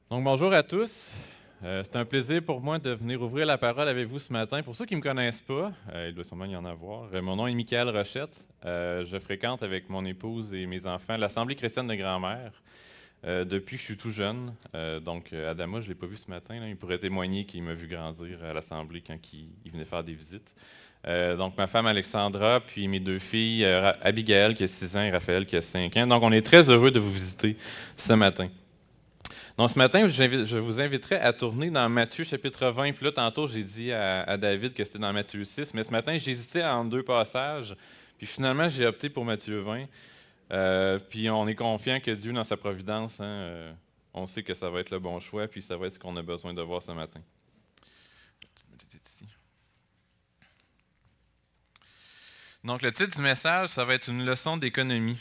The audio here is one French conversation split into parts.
Donc, bonjour à tous. C'est un plaisir pour moi de venir ouvrir la parole avec vous ce matin. Pour ceux qui ne me connaissent pas, il doit sûrement y en avoir. Mon nom est Michael Rochette. Je fréquente avec mon épouse et mes enfants l'Assemblée chrétienne de grand-mère depuis que je suis tout jeune. Adama, je ne l'ai pas vu ce matin. Là. Il pourrait témoigner qu'il m'a vu grandir à l'Assemblée quand il venait faire des visites. Donc, ma femme Alexandra, puis mes deux filles, Abigail qui a 6 ans et Raphaël qui a 5 ans. Donc, on est très heureux de vous visiter ce matin. Donc, ce matin, je vous inviterai à tourner dans Matthieu chapitre 20. Puis là, tantôt, j'ai dit à David que c'était dans Matthieu 6, mais ce matin, j'hésitais entre deux passages. Puis finalement, j'ai opté pour Matthieu 20. Puis on est confiant que Dieu, dans sa providence, on sait que ça va être le bon choix, puis ça va être ce qu'on a besoin de voir ce matin. Donc, le titre du message, ça va être une leçon d'économie.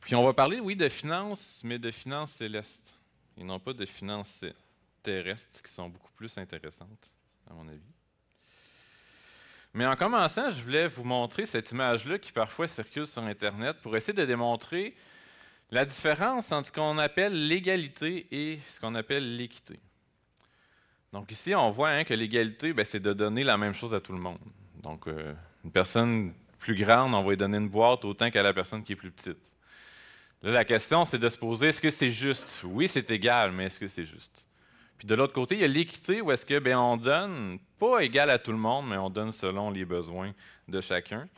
Puis on va parler, oui, de finances, mais de finances célestes, et non pas de finances terrestres, qui sont beaucoup plus intéressantes, à mon avis. Mais en commençant, je voulais vous montrer cette image-là qui parfois circule sur Internet pour essayer de démontrer la différence entre ce qu'on appelle l'égalité et ce qu'on appelle l'équité. Donc ici, on voit que l'égalité, c'est de donner la même chose à tout le monde. Donc, une personne plus grande, on va lui donner une boîte autant qu'à la personne qui est plus petite. Là, la question, c'est de se poser, est-ce que c'est juste? Oui, c'est égal, mais est-ce que c'est juste? Puis de l'autre côté, il y a l'équité où est-ce que on donne, pas égal à tout le monde, mais on donne selon les besoins de chacun.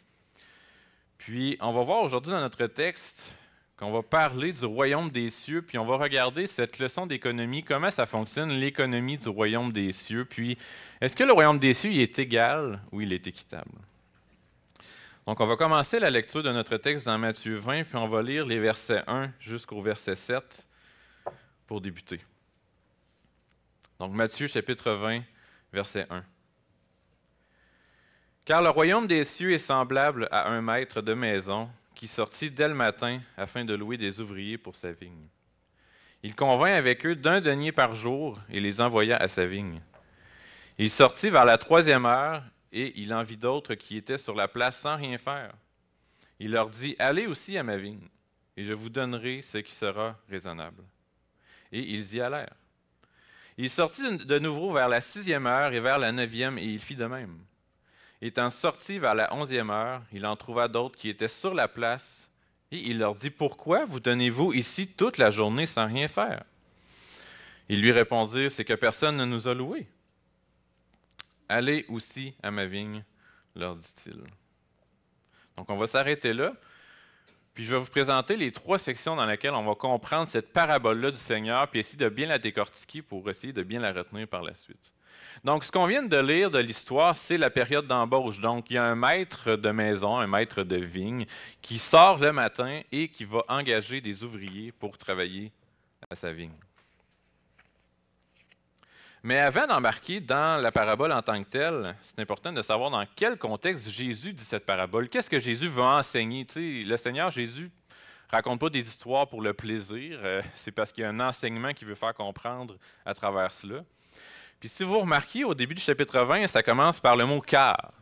Puis on va voir aujourd'hui dans notre texte qu'on va parler du royaume des cieux, puis on va regarder cette leçon d'économie, comment ça fonctionne, l'économie du royaume des cieux, puis est-ce que le royaume des cieux il est égal ou il est équitable? Donc, on va commencer la lecture de notre texte dans Matthieu 20, puis on va lire les versets 1 jusqu'au verset 7 pour débuter. Donc, Matthieu chapitre 20, verset 1. Car le royaume des cieux est semblable à un maître de maison qui sortit dès le matin afin de louer des ouvriers pour sa vigne. Il convint avec eux d'1 denier par jour et les envoya à sa vigne. Il sortit vers la 3e heure et il en vit d'autres qui étaient sur la place sans rien faire. Il leur dit, allez aussi à ma vigne, et je vous donnerai ce qui sera raisonnable. Et ils y allèrent. Il sortit de nouveau vers la 6e heure et vers la 9e, et il fit de même. Étant sorti vers la 11e heure, il en trouva d'autres qui étaient sur la place, et il leur dit, pourquoi vous tenez-vous ici toute la journée sans rien faire? Ils lui répondirent, c'est que personne ne nous a loués. Allez aussi à ma vigne, leur dit-il. Donc, on va s'arrêter là. Puis, je vais vous présenter les 3 sections dans lesquelles on va comprendre cette parabole-là du Seigneur, puis essayer de bien la décortiquer pour essayer de bien la retenir par la suite. Donc, ce qu'on vient de lire de l'histoire, c'est la période d'embauche. Donc, il y a un maître de maison, un maître de vigne, qui sort le matin et qui va engager des ouvriers pour travailler à sa vigne. Mais avant d'embarquer dans la parabole en tant que telle, c'est important de savoir dans quel contexte Jésus dit cette parabole. Qu'est-ce que Jésus veut enseigner? Le Seigneur Jésus ne raconte pas des histoires pour le plaisir, c'est parce qu'il y a un enseignement qu'il veut faire comprendre à travers cela. Puis si vous remarquez, au début du chapitre 20, ça commence par le mot « car ».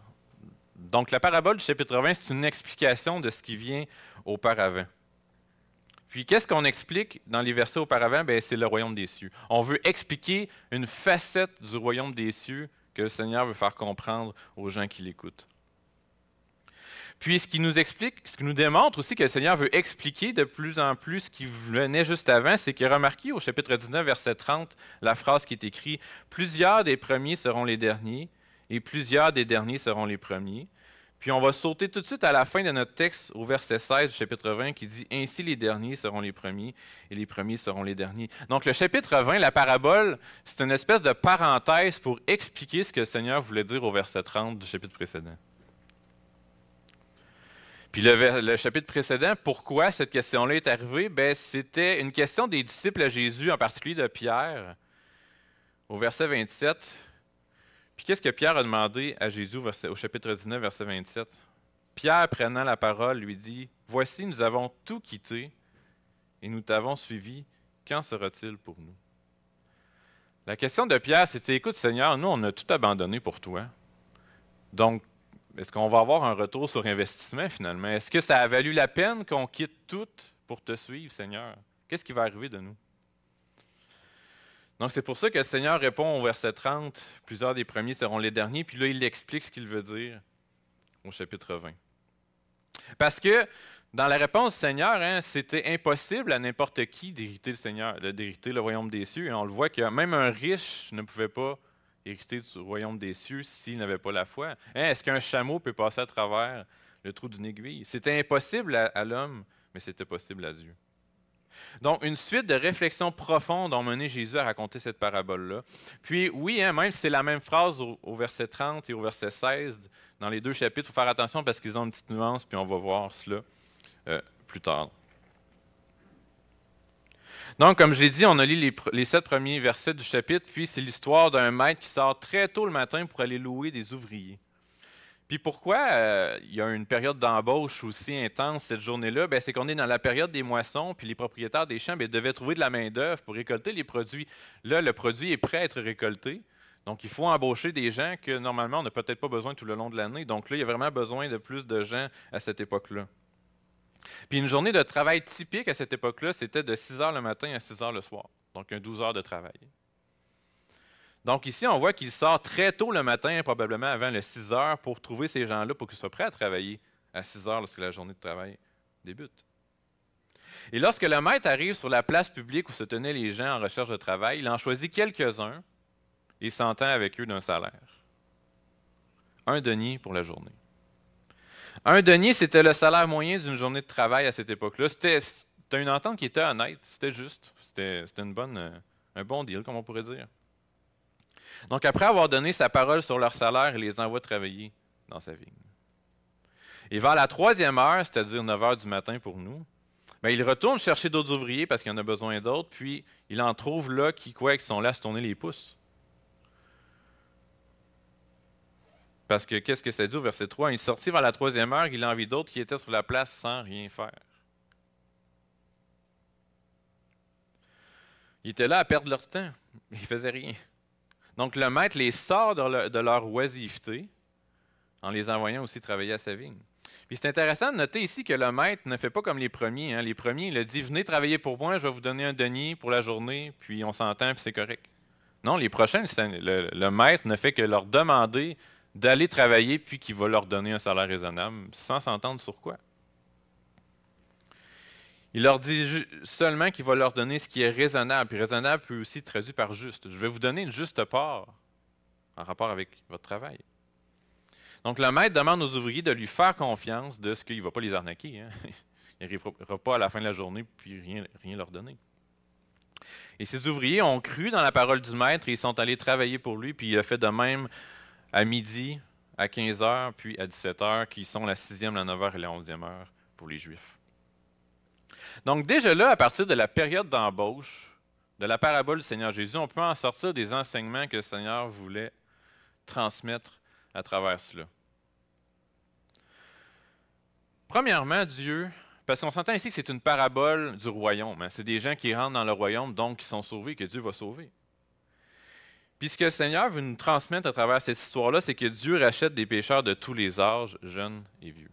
Donc la parabole du chapitre 20, c'est une explication de ce qui vient auparavant. Puis, qu'est-ce qu'on explique dans les versets auparavant? C'est le royaume des cieux. On veut expliquer une facette du royaume des cieux que le Seigneur veut faire comprendre aux gens qui l'écoutent. Puis, ce qui nous explique, ce qui nous démontre aussi que le Seigneur veut expliquer de plus en plus ce qui venait juste avant, c'est qu'il a remarqué au chapitre 19, verset 30, la phrase qui est écrite « Plusieurs des premiers seront les derniers, et plusieurs des derniers seront les premiers. » Puis on va sauter tout de suite à la fin de notre texte, au verset 16 du chapitre 20, qui dit « Ainsi les derniers seront les premiers, et les premiers seront les derniers. » Donc le chapitre 20, la parabole, c'est une espèce de parenthèse pour expliquer ce que le Seigneur voulait dire au verset 30 du chapitre précédent. Puis le chapitre précédent, pourquoi cette question-là est arrivée? C'était une question des disciples à Jésus, en particulier de Pierre, au verset 27. Puis qu'est-ce que Pierre a demandé à Jésus au chapitre 19, verset 27? Pierre, prenant la parole, lui dit, « Voici, nous avons tout quitté et nous t'avons suivi. Qu'en sera-t-il pour nous? » La question de Pierre, c'était, « Écoute Seigneur, nous, on a tout abandonné pour toi. Donc, est-ce qu'on va avoir un retour sur investissement finalement? Est-ce que ça a valu la peine qu'on quitte tout pour te suivre, Seigneur? » Qu'est-ce qui va arriver de nous? Donc, c'est pour ça que le Seigneur répond au verset 30, plusieurs des premiers seront les derniers, puis là, il explique ce qu'il veut dire au chapitre 20. Parce que dans la réponse du Seigneur, hein, c'était impossible à n'importe qui d'hériter le Seigneur, d'hériter le royaume des cieux. Et on le voit que même un riche ne pouvait pas hériter du royaume des cieux s'il n'avait pas la foi. Hein, est-ce qu'un chameau peut passer à travers le trou d'une aiguille? C'était impossible à l'homme, mais c'était possible à Dieu. Donc, une suite de réflexions profondes ont mené Jésus à raconter cette parabole-là. Puis, oui, hein, même si c'est la même phrase au verset 30 et au verset 16, dans les deux chapitres, il faut faire attention parce qu'ils ont une petite nuance, puis on va voir cela plus tard. Donc, comme j'ai dit, on a lu les 7 premiers versets du chapitre, puis c'est l'histoire d'un maître qui sort très tôt le matin pour aller louer des ouvriers. Puis pourquoi il y a une période d'embauche aussi intense cette journée-là? Ben, c'est qu'on est dans la période des moissons, puis les propriétaires des champs devaient trouver de la main-d'œuvre pour récolter les produits. Là, le produit est prêt à être récolté. Donc, il faut embaucher des gens que normalement, on n'a peut-être pas besoin tout le long de l'année. Donc là, il y a vraiment besoin de plus de gens à cette époque-là. Puis une journée de travail typique à cette époque-là, c'était de 6 heures le matin à 6 heures le soir. Donc, un 12 heures de travail. Donc ici, on voit qu'il sort très tôt le matin, probablement avant les 6 heures, pour trouver ces gens-là pour qu'ils soient prêts à travailler à 6 heures lorsque la journée de travail débute. Et lorsque le maître arrive sur la place publique où se tenaient les gens en recherche de travail, il en choisit quelques-uns et s'entend avec eux d'un salaire. 1 denier pour la journée. 1 denier, c'était le salaire moyen d'une journée de travail à cette époque-là. C'était une entente qui était honnête, c'était juste, c'était un bon deal, comme on pourrait dire. Donc, après avoir donné sa parole sur leur salaire, il les envoie travailler dans sa vigne. Et vers la 3e heure, c'est-à-dire 9 heures du matin pour nous, bien, il retourne chercher d'autres ouvriers parce qu'il en a besoin d'autres, puis il en trouve là qui sont là à se tourner les pouces. Parce que qu'est-ce que ça dit au verset 3? Il sortit vers la 3e heure, il en vit d'autres qui étaient sur la place sans rien faire. Ils étaient là à perdre leur temps, mais ils ne faisaient rien. Donc, le maître les sort de leur oisiveté en les envoyant aussi travailler à sa vigne. Puis c'est intéressant de noter ici que le maître ne fait pas comme les premiers. Hein. Les premiers, il a dit « Venez travailler pour moi, je vais vous donner 1 denier pour la journée, puis on s'entend, puis c'est correct. » Non, les prochains, le maître ne fait que leur demander d'aller travailler, puis qu'il va leur donner un salaire raisonnable, sans s'entendre sur quoi. Il leur dit seulement qu'il va leur donner ce qui est raisonnable. Puis raisonnable peut aussi être traduit par juste. Je vais vous donner une juste part en rapport avec votre travail. Donc le maître demande aux ouvriers de lui faire confiance de ce qu'il ne va pas les arnaquer. Hein. Il n'arrivera pas à la fin de la journée puis rien leur donner. Et ces ouvriers ont cru dans la parole du maître et ils sont allés travailler pour lui. Puis il a fait de même à midi, à 15 heures, puis à 17 heures, qui sont la 6e, la 9e et la 11e heure pour les Juifs. Donc déjà là, à partir de la période d'embauche, de la parabole du Seigneur Jésus, on peut en sortir des enseignements que le Seigneur voulait transmettre à travers cela. Premièrement, Dieu, parce qu'on s'entend ici que c'est une parabole du royaume, hein, c'est des gens qui rentrent dans le royaume, donc qui sont sauvés, que Dieu va sauver. Puis ce que le Seigneur veut nous transmettre à travers cette histoire-là, c'est que Dieu rachète des pécheurs de tous les âges, jeunes et vieux.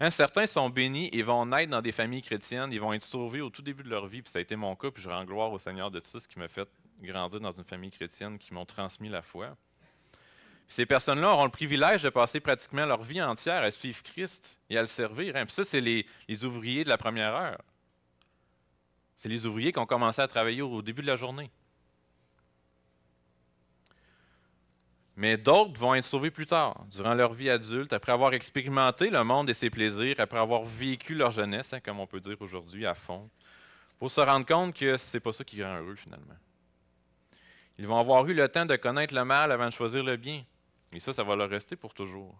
Hein, certains sont bénis et vont naître dans des familles chrétiennes, ils vont être sauvés au tout début de leur vie, puis ça a été mon cas, puis je rends gloire au Seigneur de tout ça, ce qui m'a fait grandir dans une famille chrétienne, qui m'ont transmis la foi. Puis ces personnes-là auront le privilège de passer pratiquement leur vie entière à suivre Christ et à le servir. Hein. Puis ça, c'est les ouvriers de la première heure. C'est les ouvriers qui ont commencé à travailler au début de la journée. Mais d'autres vont être sauvés plus tard, durant leur vie adulte, après avoir expérimenté le monde et ses plaisirs, après avoir vécu leur jeunesse, hein, comme on peut dire aujourd'hui, à fond, pour se rendre compte que c'est pas ça qui rend heureux finalement. Ils vont avoir eu le temps de connaître le mal avant de choisir le bien. Et ça va leur rester pour toujours.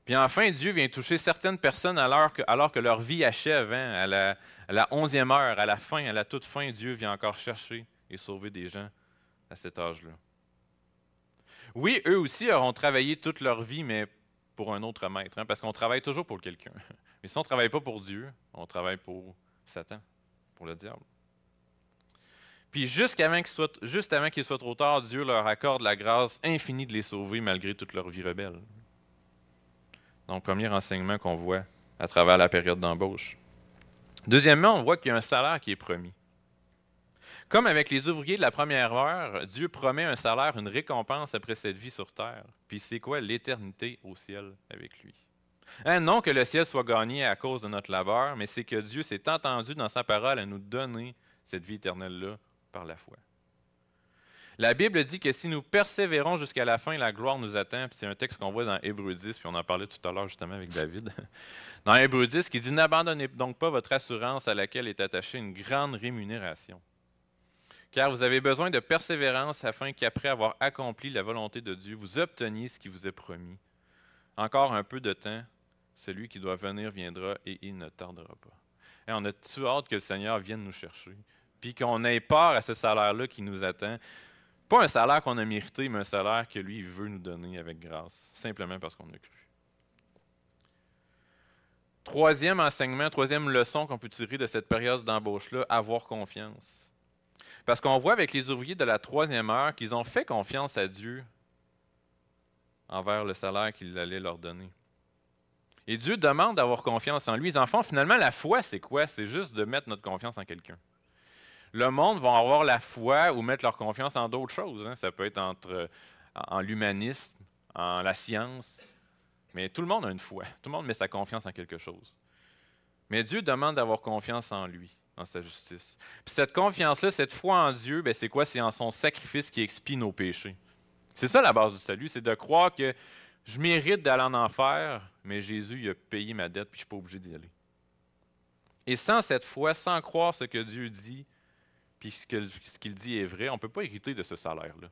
Puis enfin, Dieu vient toucher certaines personnes alors que leur vie achève, hein, à la 11e heure, à la fin, à la toute fin, Dieu vient encore chercher et sauver des gens à cet âge-là. Oui, eux aussi auront travaillé toute leur vie, mais pour un autre maître, hein, parce qu'on travaille toujours pour quelqu'un. Mais si on ne travaille pas pour Dieu, on travaille pour Satan, pour le diable. Puis juste avant qu'il soit trop tard, Dieu leur accorde la grâce infinie de les sauver malgré toute leur vie rebelle. Donc, premier enseignement qu'on voit à travers la période d'embauche. Deuxièmement, on voit qu'il y a un salaire qui est promis. Comme avec les ouvriers de la première heure, Dieu promet un salaire, une récompense après cette vie sur terre. Puis c'est quoi? L'éternité au ciel avec lui. Non que le ciel soit gagné à cause de notre labeur, mais c'est que Dieu s'est entendu dans sa parole à nous donner cette vie éternelle-là par la foi. La Bible dit que si nous persévérons jusqu'à la fin, la gloire nous attend. Puis c'est un texte qu'on voit dans Hébreux 10, puis on en parlait tout à l'heure justement avec David. Dans Hébreux 10, qui dit « N'abandonnez donc pas votre assurance à laquelle est attachée une grande rémunération. Car vous avez besoin de persévérance afin qu'après avoir accompli la volonté de Dieu, vous obteniez ce qui vous est promis. Encore un peu de temps, celui qui doit venir viendra et il ne tardera pas. » Et on a-tu hâte que le Seigneur vienne nous chercher, puis qu'on ait peur à ce salaire-là qui nous attend. Pas un salaire qu'on a mérité, mais un salaire que lui, il veut nous donner avec grâce, simplement parce qu'on a cru. Troisième enseignement, troisième leçon qu'on peut tirer de cette période d'embauche-là, avoir confiance. Parce qu'on voit avec les ouvriers de la troisième heure qu'ils ont fait confiance à Dieu envers le salaire qu'il allait leur donner. Et Dieu demande d'avoir confiance en lui. Les enfants, finalement, la foi, c'est quoi? C'est juste de mettre notre confiance en quelqu'un. Le monde va avoir la foi ou mettre leur confiance en d'autres choses. Ça peut être en l'humanisme, en la science. Mais tout le monde a une foi. Tout le monde met sa confiance en quelque chose. Mais Dieu demande d'avoir confiance en lui, en sa justice. Puis cette confiance-là, cette foi en Dieu, c'est quoi? C'est en son sacrifice qui expie nos péchés. C'est ça la base du salut, c'est de croire que je mérite d'aller en enfer, mais Jésus il a payé ma dette puis je ne suis pas obligé d'y aller. Et sans cette foi, sans croire ce que Dieu dit, puis ce qu'il dit est vrai, on ne peut pas hériter de ce salaire-là.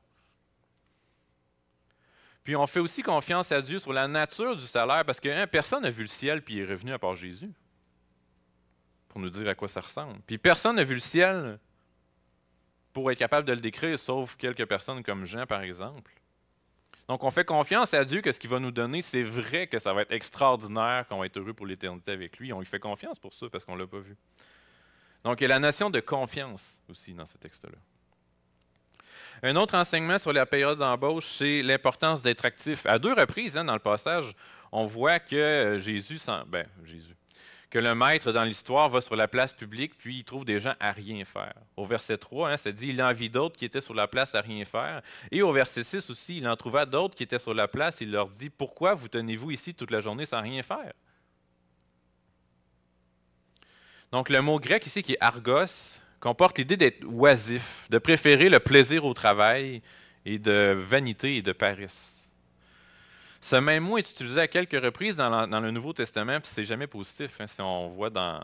Puis on fait aussi confiance à Dieu sur la nature du salaire, parce que personne n'a vu le ciel puis il est revenu à part Jésus, pour nous dire à quoi ça ressemble. Puis personne n'a vu le ciel pour être capable de le décrire, sauf quelques personnes comme Jean, par exemple. Donc on fait confiance à Dieu que ce qu'il va nous donner, c'est vrai que ça va être extraordinaire, qu'on va être heureux pour l'éternité avec lui. On lui fait confiance pour ça, parce qu'on ne l'a pas vu. Donc, il y a la notion de confiance aussi dans ce texte-là. Un autre enseignement sur la période d'embauche, c'est l'importance d'être actif. À 2 reprises, dans le passage, on voit que que le maître dans l'histoire va sur la place publique, puis il trouve des gens à rien faire. Au verset 3, ça dit « Il en vit d'autres qui étaient sur la place à rien faire. » Et au verset 6 aussi, il en trouva d'autres qui étaient sur la place, il leur dit « Pourquoi vous tenez-vous ici toute la journée sans rien faire? » Donc, le mot grec ici, qui est argos, comporte l'idée d'être oisif, de préférer le plaisir au travail et de vanité et de paresse. Ce même mot est utilisé à quelques reprises dans le Nouveau Testament, puis c'est jamais positif. Si on voit dans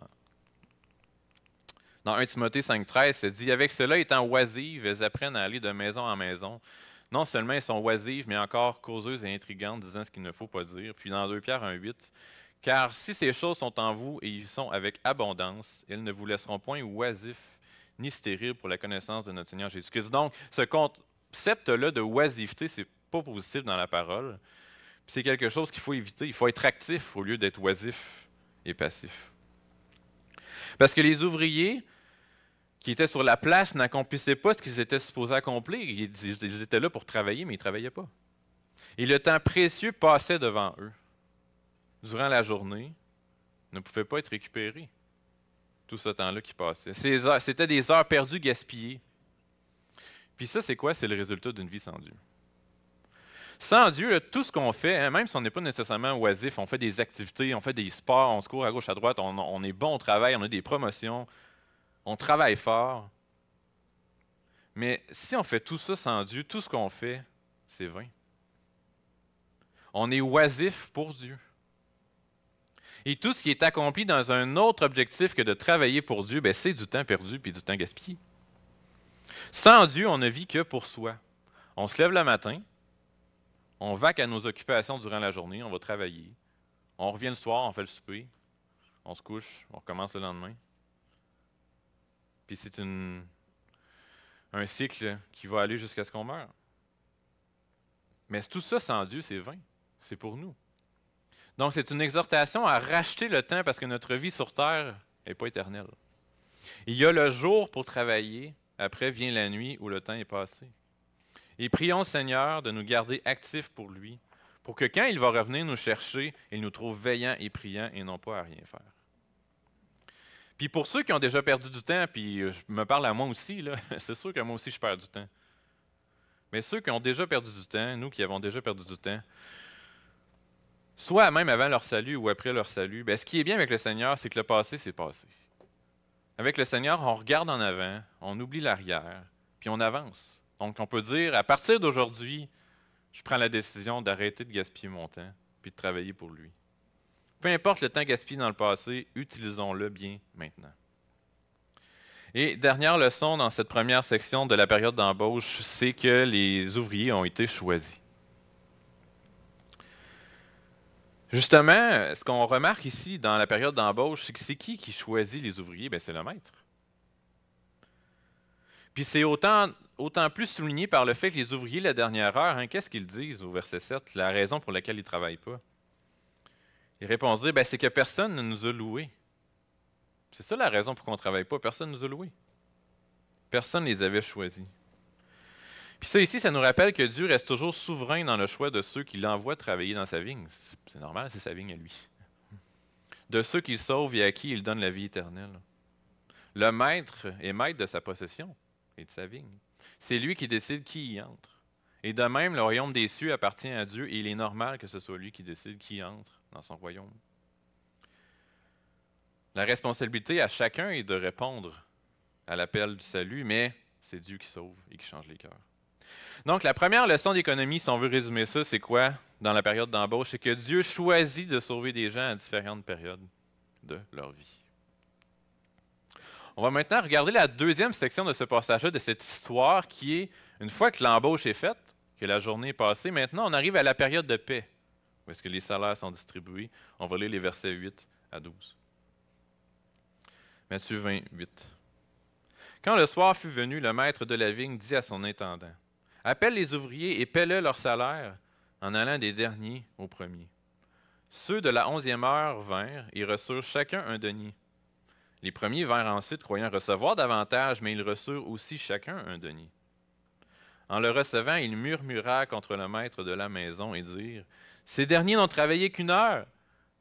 1 Timothée 5,13, ça dit « Avec cela, étant oisives, elles apprennent à aller de maison en maison. Non seulement elles sont oisives, mais encore causeuses et intrigantes, disant ce qu'il ne faut pas dire. » Puis dans 2 Pierre 1,8, « Car si ces choses sont en vous et ils sont avec abondance, elles ne vous laisseront point oisifs ni stériles pour la connaissance de notre Seigneur Jésus-Christ. » Donc, ce concept-là de oisiveté, c'est pas positif dans la parole. C'est quelque chose qu'il faut éviter. Il faut être actif au lieu d'être oisif et passif. Parce que les ouvriers qui étaient sur la place n'accomplissaient pas ce qu'ils étaient supposés accomplir. Ils étaient là pour travailler, mais ils ne travaillaient pas. Et le temps précieux passait devant eux. Durant la journée, ne pouvait pas être récupéré. Tout ce temps-là qui passait. C'était des heures perdues, gaspillées. Puis ça, c'est quoi? C'est le résultat d'une vie sans Dieu. Sans Dieu, là, tout ce qu'on fait, même si on n'est pas nécessairement oisif, on fait des activités, on fait des sports, on se court à gauche, à droite, on est bon au travail, on a des promotions, on travaille fort. Mais si on fait tout ça sans Dieu, tout ce qu'on fait, c'est vain. On est oisif pour Dieu. Et tout ce qui est accompli dans un autre objectif que de travailler pour Dieu, c'est du temps perdu et du temps gaspillé. Sans Dieu, on ne vit que pour soi. On se lève le matin, on vaque à nos occupations durant la journée, on va travailler. On revient le soir, on fait le souper, on se couche, on recommence le lendemain. Puis c'est un cycle qui va aller jusqu'à ce qu'on meure. Mais tout ça sans Dieu, c'est vain. C'est pour nous. Donc, c'est une exhortation à racheter le temps parce que notre vie sur Terre n'est pas éternelle. Il y a le jour pour travailler, après vient la nuit où le temps est passé. Et prions le Seigneur de nous garder actifs pour lui, pour que quand il va revenir nous chercher, il nous trouve veillants et priants et non pas à rien faire. Puis pour ceux qui ont déjà perdu du temps, puis je me parle à moi aussi, là, c'est sûr que moi aussi je perds du temps. Mais ceux qui ont déjà perdu du temps, nous qui avons déjà perdu du temps, soit même avant leur salut ou après leur salut, bien, ce qui est bien avec le Seigneur, c'est que le passé, c'est passé. Avec le Seigneur, on regarde en avant, on oublie l'arrière, puis on avance. Donc on peut dire, à partir d'aujourd'hui, je prends la décision d'arrêter de gaspiller mon temps, puis de travailler pour lui. Peu importe le temps gaspillé dans le passé, utilisons-le bien maintenant. Et dernière leçon dans cette première section de la période d'embauche, c'est que les ouvriers ont été choisis. Justement, ce qu'on remarque ici dans la période d'embauche, c'est que c'est qui choisit les ouvriers? Bien, c'est le maître. Puis c'est autant plus souligné par le fait que les ouvriers, la dernière heure, qu'est-ce qu'ils disent au verset 7, la raison pour laquelle ils ne travaillent pas? Ils répondent, c'est que personne ne nous a loués. C'est ça la raison pour qu'on ne travaille pas, personne ne nous a loués. Personne ne les avait choisis. Puis ça ici, ça nous rappelle que Dieu reste toujours souverain dans le choix de ceux qu'il envoie travailler dans sa vigne. C'est normal, c'est sa vigne à lui. De ceux qu'il sauve et à qui il donne la vie éternelle. Le maître est maître de sa possession et de sa vigne. C'est lui qui décide qui y entre. Et de même, le royaume des cieux appartient à Dieu et il est normal que ce soit lui qui décide qui entre dans son royaume. La responsabilité à chacun est de répondre à l'appel du salut, mais c'est Dieu qui sauve et qui change les cœurs. Donc, la première leçon d'économie, si on veut résumer ça, c'est quoi dans la période d'embauche? C'est que Dieu choisit de sauver des gens à différentes périodes de leur vie. On va maintenant regarder la deuxième section de ce passage-là, de cette histoire qui est, une fois que l'embauche est faite, que la journée est passée, maintenant on arrive à la période de paix, où est-ce que les salaires sont distribués. On va lire les versets 8 à 12. Matthieu 28. Quand le soir fut venu, le maître de la vigne dit à son intendant, « Appelle les ouvriers et paie-le leur salaire, en allant des derniers aux premiers. » Ceux de la 11e heure vinrent et reçurent chacun un denier. Les premiers vinrent ensuite, croyant recevoir davantage, mais ils reçurent aussi chacun un denier. En le recevant, ils murmurèrent contre le maître de la maison et dirent, « Ces derniers n'ont travaillé qu'une heure,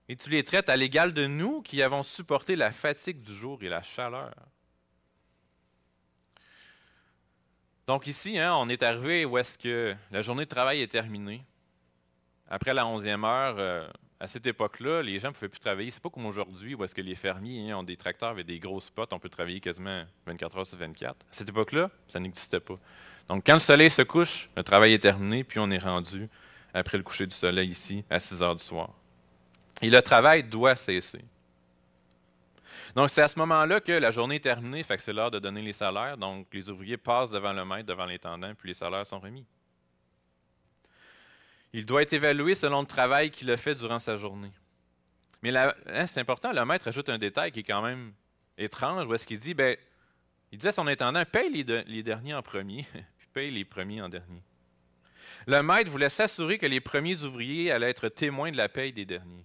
et tu les traites à l'égal de nous qui avons supporté la fatigue du jour et la chaleur. » Donc ici, on est arrivé où est-ce que la journée de travail est terminée. Après la 11e heure, à cette époque-là, les gens ne pouvaient plus travailler. C'est pas comme aujourd'hui où est-ce que les fermiers ont des tracteurs avec des grosses potes, on peut travailler quasiment 24 heures sur 24. À cette époque-là, ça n'existait pas. Donc quand le soleil se couche, le travail est terminé, puis on est rendu après le coucher du soleil ici, à 6 heures du soir. Et le travail doit cesser. Donc, c'est à ce moment-là que la journée est terminée, fait que c'est l'heure de donner les salaires. Donc, les ouvriers passent devant le maître, devant l'intendant, puis les salaires sont remis. Il doit être évalué selon le travail qu'il a fait durant sa journée. Mais c'est important, le maître ajoute un détail qui est quand même étrange, où est-ce qu'il dit, il dit à son intendant, paye les derniers en premier, puis paye les premiers en dernier. Le maître voulait s'assurer que les premiers ouvriers allaient être témoins de la paye des derniers.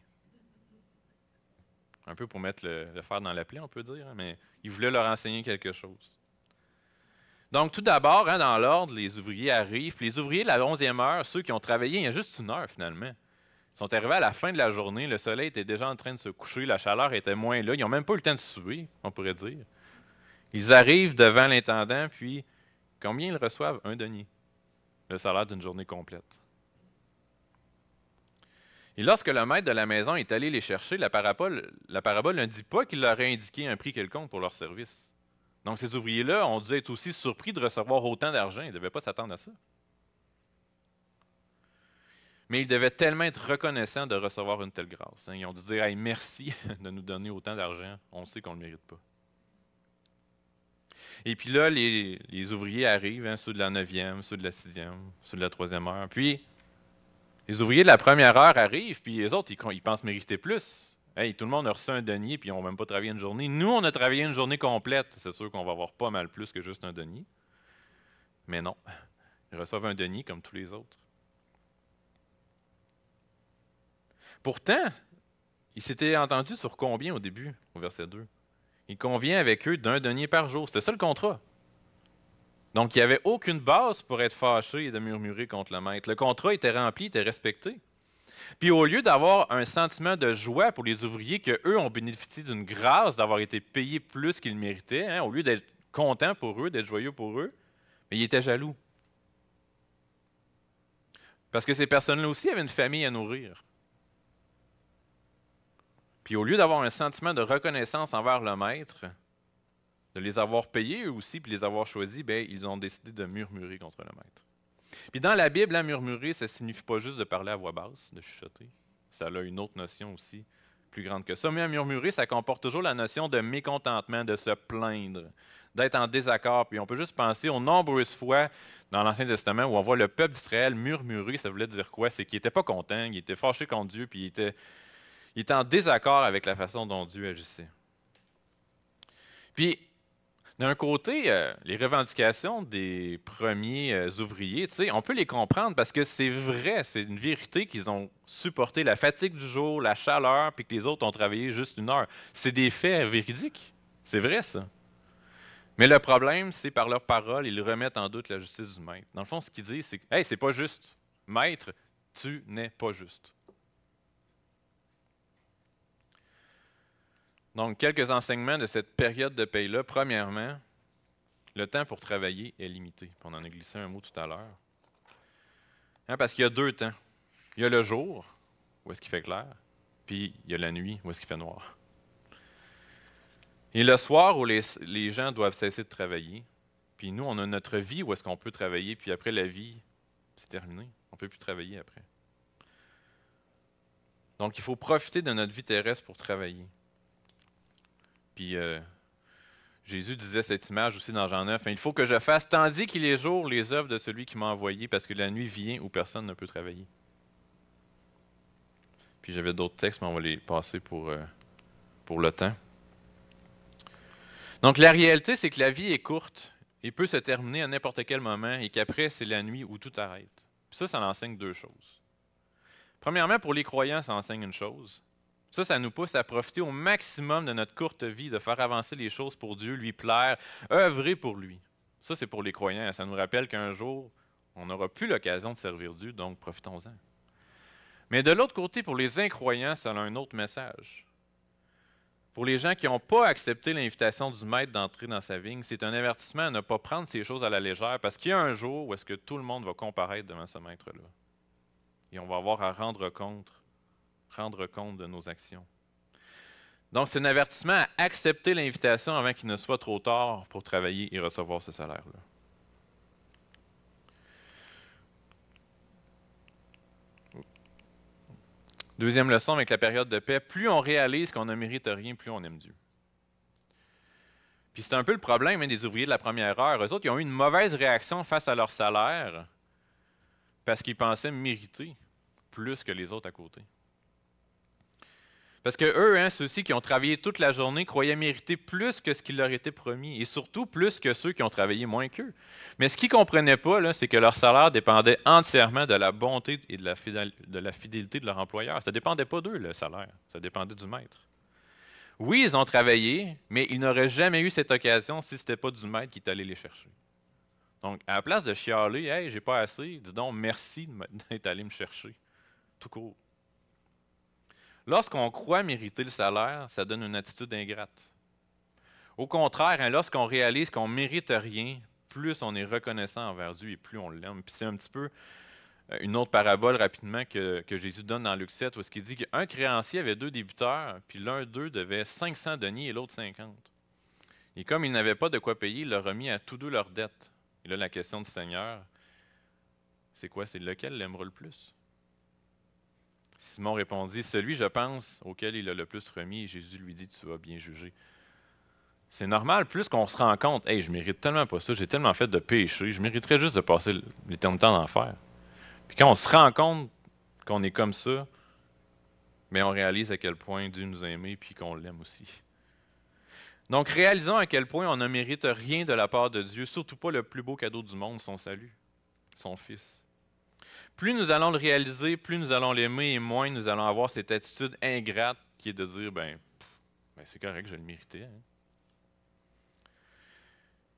Un peu pour mettre le fer dans la plaie, on peut dire, mais il voulait leur enseigner quelque chose. Donc, tout d'abord, dans l'ordre, les ouvriers arrivent. Puis les ouvriers de la 11e heure, ceux qui ont travaillé il y a juste une heure finalement, sont arrivés à la fin de la journée. Le soleil était déjà en train de se coucher, la chaleur était moins là. Ils n'ont même pas eu le temps de suer, on pourrait dire. Ils arrivent devant l'intendant, puis combien ils reçoivent? Un denier. Le salaire d'une journée complète. Et lorsque le maître de la maison est allé les chercher, la parabole ne dit pas qu'il leur a indiqué un prix quelconque pour leur service. Donc ces ouvriers-là ont dû être aussi surpris de recevoir autant d'argent. Ils ne devaient pas s'attendre à ça. Mais ils devaient tellement être reconnaissants de recevoir une telle grâce. Ils ont dû dire hey, « merci de nous donner autant d'argent. On sait qu'on ne le mérite pas. » Et puis là, les ouvriers arrivent, ceux de la 9e, ceux de la 6e, ceux de la 3e heure. Puis, les ouvriers de la première heure arrivent, puis les autres, ils pensent mériter plus. Hey, tout le monde a reçu un denier, puis ils n'ont même pas travaillé une journée. Nous, on a travaillé une journée complète. C'est sûr qu'on va avoir pas mal plus que juste un denier. Mais non, ils reçoivent un denier comme tous les autres. Pourtant, ils s'étaient entendus sur combien au début, au verset 2? Il convient avec eux d'un denier par jour. C'était ça le contrat. Donc, il n'y avait aucune base pour être fâché et de murmurer contre le maître. Le contrat était rempli, était respecté. Puis au lieu d'avoir un sentiment de joie pour les ouvriers qu'eux ont bénéficié d'une grâce d'avoir été payés plus qu'ils méritaient, hein, au lieu d'être contents pour eux, d'être joyeux pour eux, mais ils étaient jaloux. Parce que ces personnes-là aussi avaient une famille à nourrir. Puis au lieu d'avoir un sentiment de reconnaissance envers le maître, de les avoir payés eux aussi, puis les avoir choisis, bien, ils ont décidé de murmurer contre le maître. Puis dans la Bible, murmurer, ça ne signifie pas juste de parler à voix basse, de chuchoter. Ça a une autre notion aussi, plus grande que ça. Mais à murmurer, ça comporte toujours la notion de mécontentement, de se plaindre, d'être en désaccord. Puis on peut juste penser aux nombreuses fois dans l'Ancien Testament où on voit le peuple d'Israël murmurer. Ça voulait dire quoi? C'est qu'il n'était pas content, il était fâché contre Dieu, puis il était en désaccord avec la façon dont Dieu agissait. Puis, d'un côté, les revendications des premiers ouvriers, on peut les comprendre parce que c'est vrai, c'est une vérité qu'ils ont supporté la fatigue du jour, la chaleur, puis que les autres ont travaillé juste 1 heure. C'est des faits véridiques. C'est vrai, ça. Mais le problème, c'est par leurs paroles, ils remettent en doute la justice du maître. Dans le fond, ce qu'ils disent, c'est « Hey, c'est pas juste. Maître, tu n'es pas juste. » Donc, quelques enseignements de cette période de paye-là. Premièrement, le temps pour travailler est limité. On en a glissé un mot tout à l'heure. Hein, parce qu'il y a 2 temps. Il y a le jour, où est-ce qu'il fait clair, puis il y a la nuit, où est-ce qu'il fait noir. Et le soir, où les gens doivent cesser de travailler, puis nous, on a notre vie où est-ce qu'on peut travailler, puis après la vie, c'est terminé. On ne peut plus travailler après. Donc, il faut profiter de notre vie terrestre pour travailler. Puis, Jésus disait cette image aussi dans Jean 9, « Il faut que je fasse, tandis qu'il est jour, les œuvres de celui qui m'a envoyé, parce que la nuit vient où personne ne peut travailler. » Puis j'avais d'autres textes, mais on va les passer pour le temps. Donc la réalité, c'est que la vie est courte et peut se terminer à n'importe quel moment, et qu'après, c'est la nuit où tout arrête. Puis ça enseigne 2 choses. Premièrement, pour les croyants, ça enseigne une chose. Ça nous pousse à profiter au maximum de notre courte vie, de faire avancer les choses pour Dieu, lui plaire, œuvrer pour lui. Ça, c'est pour les croyants. Ça nous rappelle qu'un jour, on n'aura plus l'occasion de servir Dieu, donc profitons-en. Mais de l'autre côté, pour les incroyants, ça a un autre message. Pour les gens qui n'ont pas accepté l'invitation du maître d'entrer dans sa vigne, c'est un avertissement à ne pas prendre ces choses à la légère, parce qu'il y a un jour où est-ce que tout le monde va comparaître devant ce maître-là. Et on va avoir à rendre compte de nos actions. Donc, c'est un avertissement à accepter l'invitation avant qu'il ne soit trop tard pour travailler et recevoir ce salaire-là. Deuxième leçon avec la période de paix, plus on réalise qu'on ne mérite rien, plus on aime Dieu. Puis c'est un peu le problème des ouvriers de la première heure. Eux autres, ils ont eu une mauvaise réaction face à leur salaire parce qu'ils pensaient mériter plus que les autres à côté. Parce que eux, ceux-ci qui ont travaillé toute la journée, croyaient mériter plus que ce qui leur était promis, et surtout plus que ceux qui ont travaillé moins qu'eux. Mais ce qu'ils ne comprenaient pas, c'est que leur salaire dépendait entièrement de la bonté et de la fidélité de leur employeur. Ça ne dépendait pas d'eux, le salaire. Ça dépendait du maître. Oui, ils ont travaillé, mais ils n'auraient jamais eu cette occasion si ce n'était pas du maître qui est allé les chercher. Donc, à la place de chialer, « Hey, j'ai pas assez », dis donc « Merci d'être allé me chercher », tout court. Lorsqu'on croit mériter le salaire, ça donne une attitude ingrate. Au contraire, lorsqu'on réalise qu'on ne mérite rien, plus on est reconnaissant envers Dieu et plus on l'aime. Puis c'est un petit peu une autre parabole rapidement que Jésus donne dans Luc 7, où il dit qu'un créancier avait 2 débiteurs, puis l'un d'eux devait 500 deniers et l'autre 50. Et comme il n'avait pas de quoi payer, il leur a remis à tous 2 leurs dettes. Et là, la question du Seigneur, c'est quoi? C'est lequel l'aimera le plus? Simon répondit, « Celui, je pense, auquel il a le plus remis. » Et Jésus lui dit, « Tu vas bien juger. » C'est normal, plus qu'on se rend compte, « Hey, je mérite tellement pas ça, j'ai tellement fait de péché, je mériterais juste de passer l'éternité en enfer. » Puis quand on se rend compte qu'on est comme ça, bien, on réalise à quel point Dieu nous a aimés et qu'on l'aime aussi. Donc, réalisons à quel point on ne mérite rien de la part de Dieu, surtout pas le plus beau cadeau du monde, son salut, son Fils. Plus nous allons le réaliser, plus nous allons l'aimer et moins nous allons avoir cette attitude ingrate qui est de dire, ben c'est correct, je le méritais. Hein.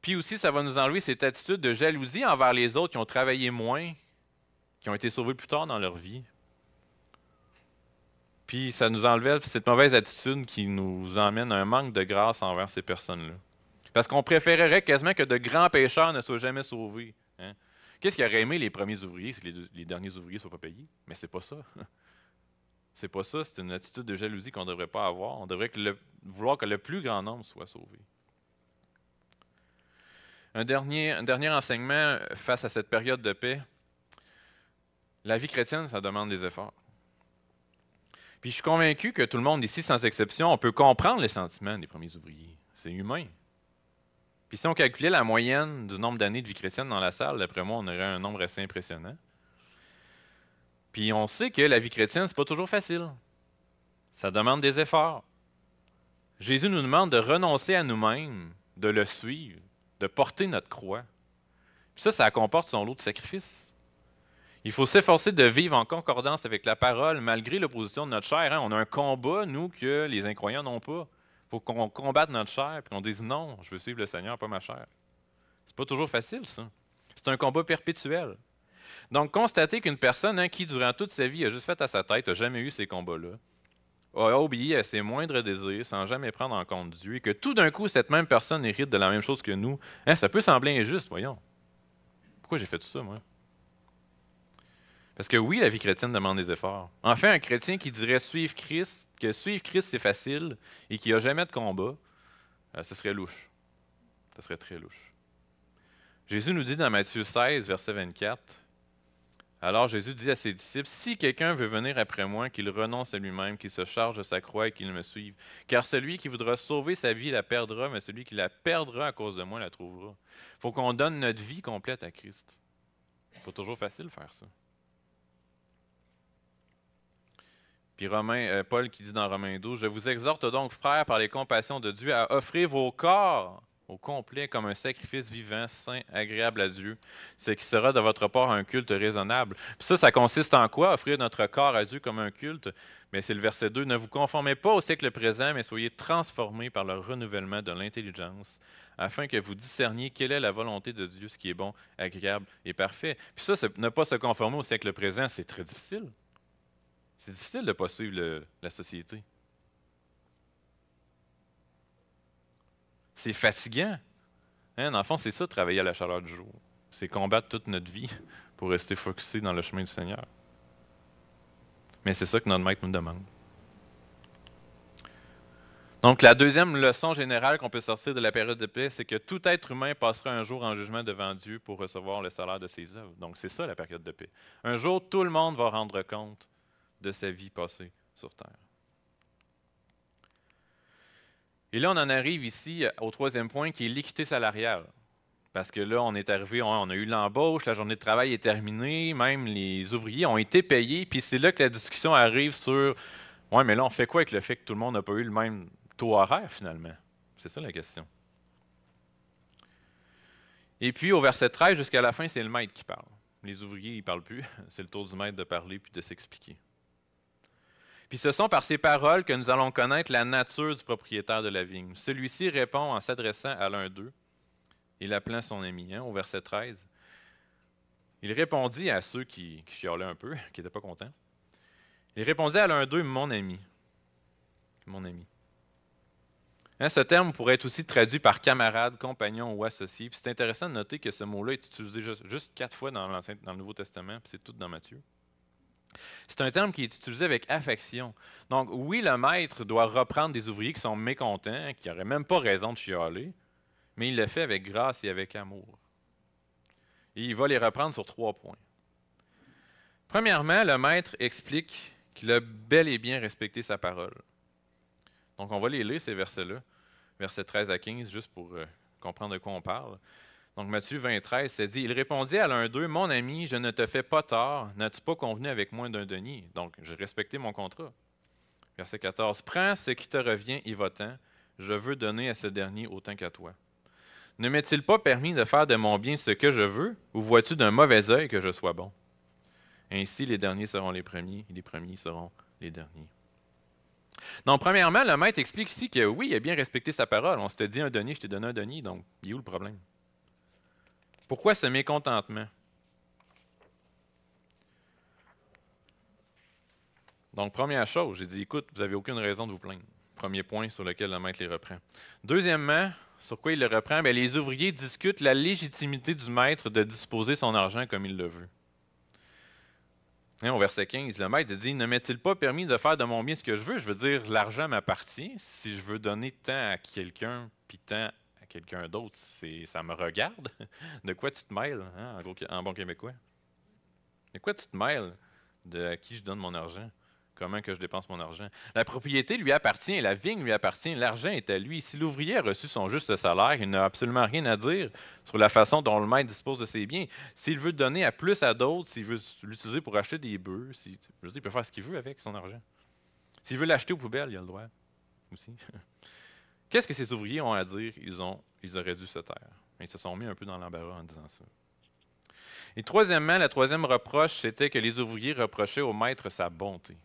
Puis aussi, ça va nous enlever cette attitude de jalousie envers les autres qui ont travaillé moins, qui ont été sauvés plus tard dans leur vie. Puis ça nous enlève cette mauvaise attitude qui nous emmène à un manque de grâce envers ces personnes-là. Parce qu'on préférerait quasiment que de grands pécheurs ne soient jamais sauvés. Hein? Qu'est-ce qui aurait aimé les premiers ouvriers, c'est que les derniers ouvriers ne soient pas payés? Mais c'est pas ça. C'est pas ça, c'est une attitude de jalousie qu'on ne devrait pas avoir. On devrait vouloir que le plus grand nombre soit sauvé. Un dernier enseignement face à cette période de paix. La vie chrétienne, ça demande des efforts. Puis je suis convaincu que tout le monde ici, sans exception, on peut comprendre les sentiments des premiers ouvriers. C'est humain. Puis si on calculait la moyenne du nombre d'années de vie chrétienne dans la salle, d'après moi, on aurait un nombre assez impressionnant. Puis on sait que la vie chrétienne, c'est pas toujours facile. Ça demande des efforts. Jésus nous demande de renoncer à nous-mêmes, de le suivre, de porter notre croix. Puis ça comporte son lot de sacrifices. Il faut s'efforcer de vivre en concordance avec la parole, malgré l'opposition de notre chair. Hein? On a un combat, nous, que les incroyants n'ont pas. Il faut qu'on combatte notre chair et qu'on dise non, je veux suivre le Seigneur, pas ma chair. C'est pas toujours facile, ça. C'est un combat perpétuel. Donc, constater qu'une personne qui, durant toute sa vie, a juste fait à sa tête, n'a jamais eu ces combats-là, a obéi à ses moindres désirs sans jamais prendre en compte Dieu, et que tout d'un coup, cette même personne hérite de la même chose que nous, ça peut sembler injuste, voyons. Pourquoi j'ai fait tout ça, moi? Parce que oui, la vie chrétienne demande des efforts. En fait, un chrétien qui dirait suivre Christ, que suivre Christ c'est facile et qu'il n'y a jamais de combat, ce serait louche. Ce serait très louche. Jésus nous dit dans Matthieu 16, verset 24, alors Jésus dit à ses disciples, si quelqu'un veut venir après moi, qu'il renonce à lui-même, qu'il se charge de sa croix et qu'il me suive. Car celui qui voudra sauver sa vie la perdra, mais celui qui la perdra à cause de moi la trouvera. Il faut qu'on donne notre vie complète à Christ. C'est pas toujours facile de faire ça. Puis Paul qui dit dans Romains 12, « Je vous exhorte donc, frères, par les compassions de Dieu, à offrir vos corps au complet comme un sacrifice vivant, saint, agréable à Dieu, ce qui sera de votre part un culte raisonnable. » Puis ça consiste en quoi, offrir notre corps à Dieu comme un culte? Mais c'est le verset 2, « Ne vous conformez pas au siècle présent, mais soyez transformés par le renouvellement de l'intelligence, afin que vous discerniez quelle est la volonté de Dieu, ce qui est bon, agréable et parfait. » Puis ça, ne pas se conformer au siècle présent, c'est très difficile. C'est difficile de ne pas suivre la société. C'est fatigant. Hein? Dans le fond, c'est ça, travailler à la chaleur du jour. C'est combattre toute notre vie pour rester focusé dans le chemin du Seigneur. Mais c'est ça que notre maître nous demande. Donc, la deuxième leçon générale qu'on peut sortir de la période de paix, c'est que tout être humain passera un jour en jugement devant Dieu pour recevoir le salaire de ses œuvres. Donc, c'est ça la période de paix. Un jour, tout le monde va rendre compte de sa vie passée sur Terre. Et là, on en arrive ici au troisième point, qui est l'équité salariale. Parce que là, on est arrivé, on a eu l'embauche, la journée de travail est terminée, même les ouvriers ont été payés, puis c'est là que la discussion arrive sur « Ouais, mais là, on fait quoi avec le fait que tout le monde n'a pas eu le même taux horaire, finalement? » C'est ça la question. Et puis, au verset 13, jusqu'à la fin, c'est le maître qui parle. Les ouvriers, ils ne parlent plus. C'est le tour du maître de parler puis de s'expliquer. Puis ce sont par ces paroles que nous allons connaître la nature du propriétaire de la vigne. Celui-ci répond en s'adressant à l'un d'eux et l'appelant son ami, au verset 13. Il répondit à ceux qui chialaient un peu, qui n'étaient pas contents. Il répondit à l'un d'eux, mon ami. Mon ami. Ce terme pourrait être aussi traduit par camarade, compagnon ou associé. Puis c'est intéressant de noter que ce mot-là est utilisé juste 4 fois dans le Nouveau Testament, puis c'est tout dans Matthieu. C'est un terme qui est utilisé avec affection. Donc, oui, le maître doit reprendre des ouvriers qui sont mécontents, qui n'auraient même pas raison de chialer, mais il le fait avec grâce et avec amour. Et il va les reprendre sur 3 points. Premièrement, le maître explique qu'il a bel et bien respecté sa parole. Donc, on va les lire, ces versets-là, versets 13 à 15, juste pour comprendre de quoi on parle. Donc, Matthieu 23, c'est dit, « Il répondit à l'un d'eux, « Mon ami, je ne te fais pas tort, n'as-tu pas convenu avec moi d'un denier? » Donc, j'ai respecté mon contrat. Verset 14, « Prends ce qui te revient et va-t'en, je veux donner à ce dernier autant qu'à toi. Ne m'est-il pas permis de faire de mon bien ce que je veux, ou vois-tu d'un mauvais œil que je sois bon? Ainsi, les derniers seront les premiers, et les premiers seront les derniers. » Donc, premièrement, le maître explique ici que oui, il a bien respecté sa parole. On s'était dit un denier, je t'ai donné un denier, donc il est où le problème? Pourquoi ce mécontentement? Donc, première chose, j'ai dit, écoute, vous n'avez aucune raison de vous plaindre. Premier point sur lequel le maître les reprend. Deuxièmement, sur quoi il le reprend? Bien, les ouvriers discutent la légitimité du maître de disposer son argent comme il le veut. Au verset 15, le maître dit, ne m'est-il pas permis de faire de mon bien ce que je veux? Je veux dire, l'argent m'appartient. Si je veux donner tant à quelqu'un, puis tant à quelqu'un d'autre, ça me regarde. De quoi tu te mêles, hein, en bon québécois? De quoi tu te mêles de à qui je donne mon argent? Comment que je dépense mon argent? La propriété lui appartient, la vigne lui appartient, l'argent est à lui. Si l'ouvrier a reçu son juste salaire, il n'a absolument rien à dire sur la façon dont le maître dispose de ses biens. S'il veut donner à plus à d'autres, s'il veut l'utiliser pour acheter des bœufs, je veux dire, il peut faire ce qu'il veut avec son argent. S'il veut l'acheter aux poubelles, il a le droit aussi. Qu'est-ce que ces ouvriers ont à dire? Ils auraient dû se taire. Ils se sont mis un peu dans l'embarras en disant ça. Et troisièmement, la troisième reproche, c'était que les ouvriers reprochaient au maître sa bonté.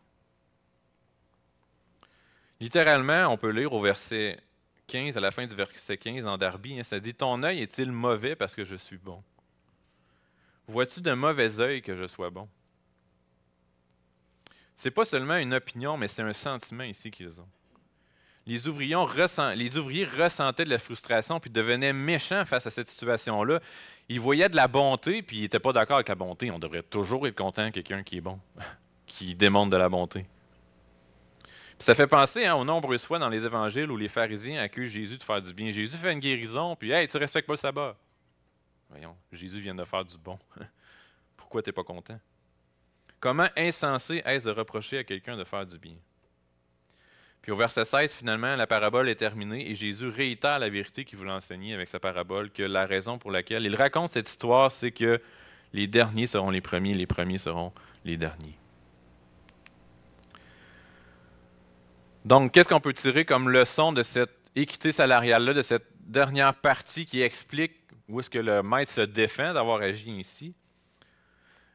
Littéralement, on peut lire au verset 15, à la fin du verset 15 dans Darby, ça dit « Ton œil est-il mauvais parce que je suis bon? Vois-tu d'un mauvais œil que je sois bon? » Ce n'est pas seulement une opinion, mais c'est un sentiment ici qu'ils ont. Les ouvriers ressentaient de la frustration puis devenaient méchants face à cette situation-là. Ils voyaient de la bonté, puis ils n'étaient pas d'accord avec la bonté. On devrait toujours être content de quelqu'un qui est bon, qui démontre de la bonté. Puis ça fait penser aux nombreuses fois dans les évangiles où les pharisiens accusent Jésus de faire du bien. Jésus fait une guérison, puis « Hey, tu ne respectes pas le sabbat. » Voyons, Jésus vient de faire du bon. Pourquoi tu n'es pas content? Comment insensé est-ce de reprocher à quelqu'un de faire du bien? Puis au verset 16, finalement, la parabole est terminée et Jésus réitère la vérité qu'il voulait enseigner avec sa parabole, que la raison pour laquelle il raconte cette histoire, c'est que les derniers seront les premiers seront les derniers. Donc, qu'est-ce qu'on peut tirer comme leçon de cette équité salariale-là, de cette dernière partie qui explique où est-ce que le maître se défend d'avoir agi ainsi?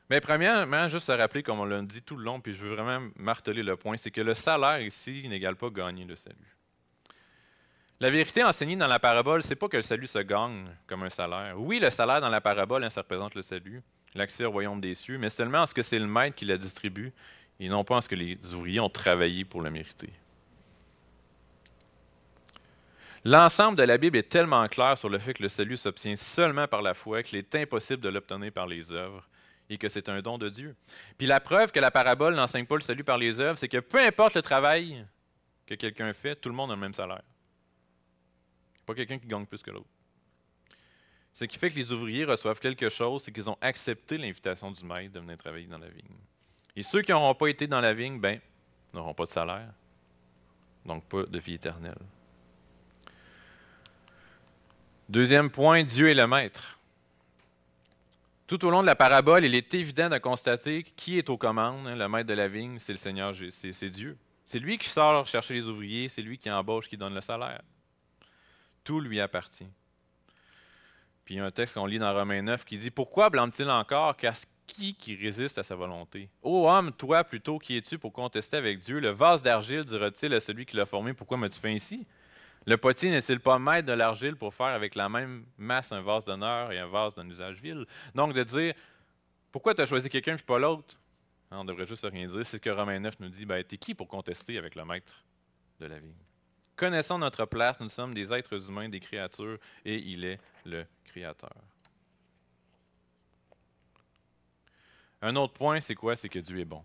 Bien, premièrement, juste se rappeler, comme on l'a dit tout le long, puis je veux vraiment marteler le point, c'est que le salaire ici n'égale pas gagner le salut. La vérité enseignée dans la parabole, c'est pas que le salut se gagne comme un salaire. Oui, le salaire dans la parabole, ça représente le salut, l'accès au royaume des cieux, mais seulement en ce que c'est le maître qui la distribue, et non pas en ce que les ouvriers ont travaillé pour le mériter. L'ensemble de la Bible est tellement clair sur le fait que le salut s'obtient seulement par la foi, qu'il est impossible de l'obtenir par les œuvres et que c'est un don de Dieu. Puis la preuve que la parabole n'enseigne pas le salut par les œuvres, c'est que peu importe le travail que quelqu'un fait, tout le monde a le même salaire. Pas quelqu'un qui gagne plus que l'autre. Ce qui fait que les ouvriers reçoivent quelque chose, c'est qu'ils ont accepté l'invitation du maître de venir travailler dans la vigne. Et ceux qui n'auront pas été dans la vigne, n'auront pas de salaire, donc pas de vie éternelle. Deuxième point, Dieu est le maître. Tout au long de la parabole, il est évident de constater qui est aux commandes. Le maître de la vigne, c'est le Seigneur, c'est Dieu. C'est lui qui sort chercher les ouvriers, c'est lui qui embauche, qui donne le salaire. Tout lui appartient. Puis il y a un texte qu'on lit dans Romains 9 qui dit « Pourquoi blâme-t-il encore qui résiste à sa volonté? Ô homme, toi plutôt, qui es-tu pour contester avec Dieu? Le vase d'argile dira-t-il à celui qui l'a formé, pourquoi m'as-tu fait ainsi? Le potier n'est-il pas maître de l'argile pour faire avec la même masse un vase d'honneur et un vase d'un usage vil? » Donc de dire, pourquoi tu as choisi quelqu'un et pas l'autre? On devrait juste rien dire. C'est ce que Romains 9 nous dit, t'es qui pour contester avec le maître de la vigne? Connaissons notre place, nous sommes des êtres humains, des créatures, et il est le Créateur. Un autre point, c'est quoi? C'est que Dieu est bon.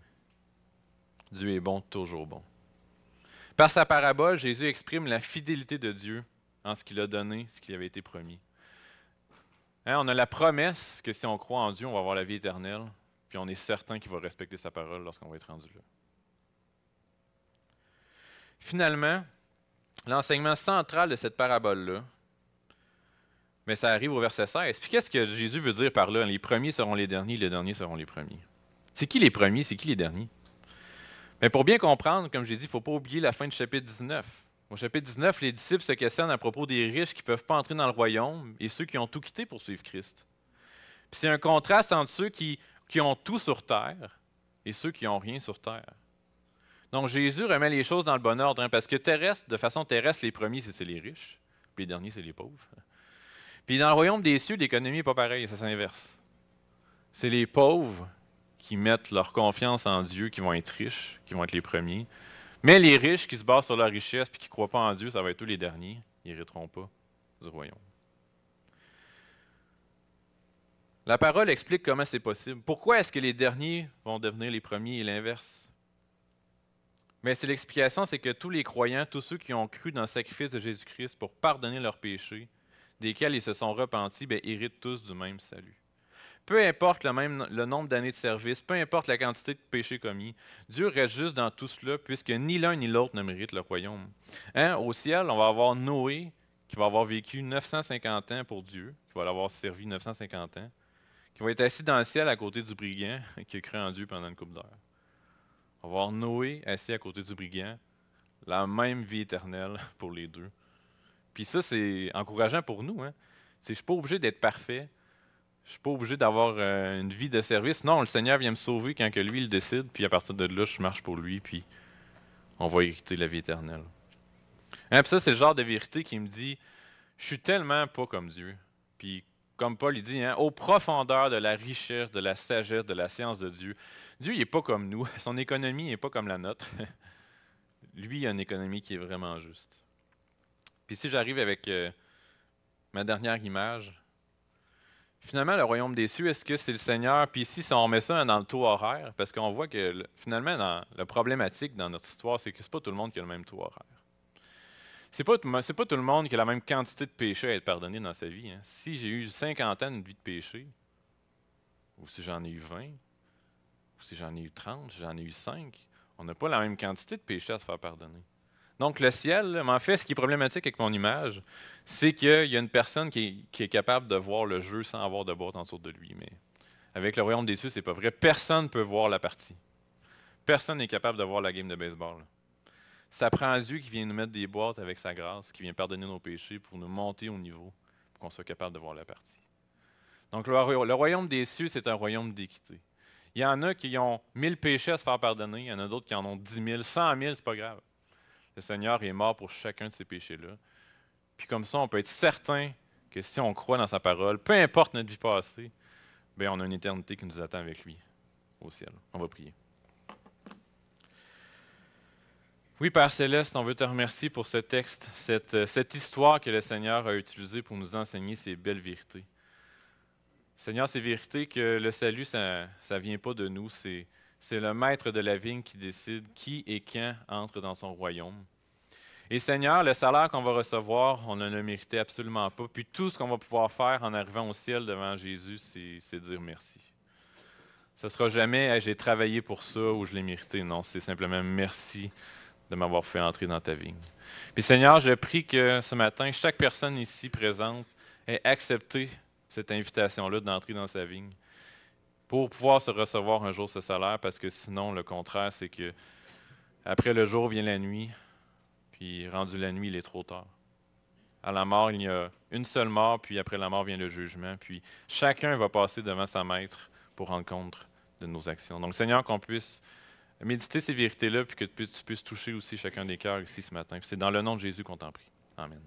Dieu est bon, toujours bon. Par sa parabole, Jésus exprime la fidélité de Dieu en ce qu'il a donné, ce qui avait été promis. On a la promesse que si on croit en Dieu, on va avoir la vie éternelle, puis on est certain qu'il va respecter sa parole lorsqu'on va être rendu là. Finalement, l'enseignement central de cette parabole-là, mais ça arrive au verset 16. Puis qu'est-ce que Jésus veut dire par là? Les premiers seront les derniers seront les premiers. C'est qui les premiers? C'est qui les derniers? Mais pour bien comprendre, comme j'ai dit, il ne faut pas oublier la fin du chapitre 19. Au chapitre 19, les disciples se questionnent à propos des riches qui ne peuvent pas entrer dans le royaume et ceux qui ont tout quitté pour suivre Christ. Puis c'est un contraste entre ceux qui ont tout sur terre et ceux qui n'ont rien sur terre. Donc Jésus remet les choses dans le bon ordre, parce que de façon terrestre, les premiers, c'est les riches, puis les derniers, c'est les pauvres. Puis dans le royaume des cieux, l'économie n'est pas pareille, ça s'inverse. C'est les pauvres qui mettent leur confiance en Dieu, qui vont être riches, qui vont être les premiers. Mais les riches qui se basent sur leur richesse et qui ne croient pas en Dieu, ça va être eux les derniers. Ils n'hériteront pas du royaume. La parole explique comment c'est possible. Pourquoi est-ce que les derniers vont devenir les premiers et l'inverse? Mais c'est l'explication, c'est que tous les croyants, tous ceux qui ont cru dans le sacrifice de Jésus-Christ pour pardonner leurs péchés, desquels ils se sont repentis, héritent tous du même salut. Peu importe le nombre d'années de service, peu importe la quantité de péchés commis, Dieu reste juste dans tout cela, puisque ni l'un ni l'autre ne mérite le royaume. Au ciel, on va avoir Noé, qui va avoir vécu 950 ans pour Dieu, qui va l'avoir servi 950 ans, qui va être assis dans le ciel à côté du brigand, qui a cru en Dieu pendant une couple d'heures. On va voir Noé assis à côté du brigand, la même vie éternelle pour les deux. Puis ça, c'est encourageant pour nous. Je ne suis pas obligé d'être parfait. Je ne suis pas obligé d'avoir une vie de service. Non, le Seigneur vient me sauver quand que lui, il décide. Puis à partir de là, je marche pour lui. Puis on va hériter la vie éternelle. Puis ça, c'est le genre de vérité qui me dit, je suis tellement pas comme Dieu. Puis comme Paul il dit, aux profondeurs de la richesse, de la sagesse, de la science de Dieu. Dieu, il n'est pas comme nous. Son économie n'est pas comme la nôtre. Lui, il a une économie qui est vraiment juste. Puis si j'arrive avec ma dernière image, finalement, le royaume des cieux, est-ce que c'est le Seigneur? Puis ici, si on remet ça dans le taux horaire, parce qu'on voit que finalement, la problématique dans notre histoire, c'est que c'est pas tout le monde qui a le même taux horaire. C'est pas tout le monde qui a la même quantité de péché à être pardonné dans sa vie. Si j'ai eu 50 ans de vie de péché, ou si j'en ai eu 20, ou si j'en ai eu 30, si j'en ai eu 5, on n'a pas la même quantité de péché à se faire pardonner. Donc le ciel, mais en fait, ce qui est problématique avec mon image, c'est qu'il y a une personne qui est capable de voir le jeu sans avoir de boîte en dessous de lui. Mais avec le royaume des cieux, c'est pas vrai. Personne ne peut voir la partie. Personne n'est capable de voir la game de baseball. Ça prend Dieu qui vient nous mettre des boîtes avec sa grâce, qui vient pardonner nos péchés pour nous monter au niveau, pour qu'on soit capable de voir la partie. Donc le royaume des cieux, c'est un royaume d'équité. Il y en a qui ont 1000 péchés à se faire pardonner, il y en a d'autres qui en ont 10 000, 100 000, c'est pas grave. Le Seigneur est mort pour chacun de ces péchés-là. Puis comme ça, on peut être certain que si on croit dans sa parole, peu importe notre vie passée, on a une éternité qui nous attend avec lui au ciel. On va prier. Oui, Père Céleste, on veut te remercier pour ce texte, cette histoire que le Seigneur a utilisée pour nous enseigner ces belles vérités. Seigneur, ces vérités que le salut, ça ne vient pas de nous, c'est le maître de la vigne qui décide qui et quand entre dans son royaume. Et Seigneur, le salaire qu'on va recevoir, on ne le méritait absolument pas. Puis tout ce qu'on va pouvoir faire en arrivant au ciel devant Jésus, c'est dire merci. Ce ne sera jamais j'ai travaillé pour ça ou je l'ai mérité. Non, c'est simplement merci de m'avoir fait entrer dans ta vigne. Puis Seigneur, je prie que ce matin, chaque personne ici présente ait accepté cette invitation-là d'entrer dans sa vigne pour pouvoir se recevoir un jour ce salaire, parce que sinon, le contraire, c'est que après le jour vient la nuit, puis rendu la nuit, il est trop tard. À la mort, il y a une seule mort, puis après la mort vient le jugement, puis chacun va passer devant sa maître pour rendre compte de nos actions. Donc Seigneur, qu'on puisse méditer ces vérités-là, puis que tu puisses toucher aussi chacun des cœurs ici ce matin. C'est dans le nom de Jésus qu'on t'en prie. Amen.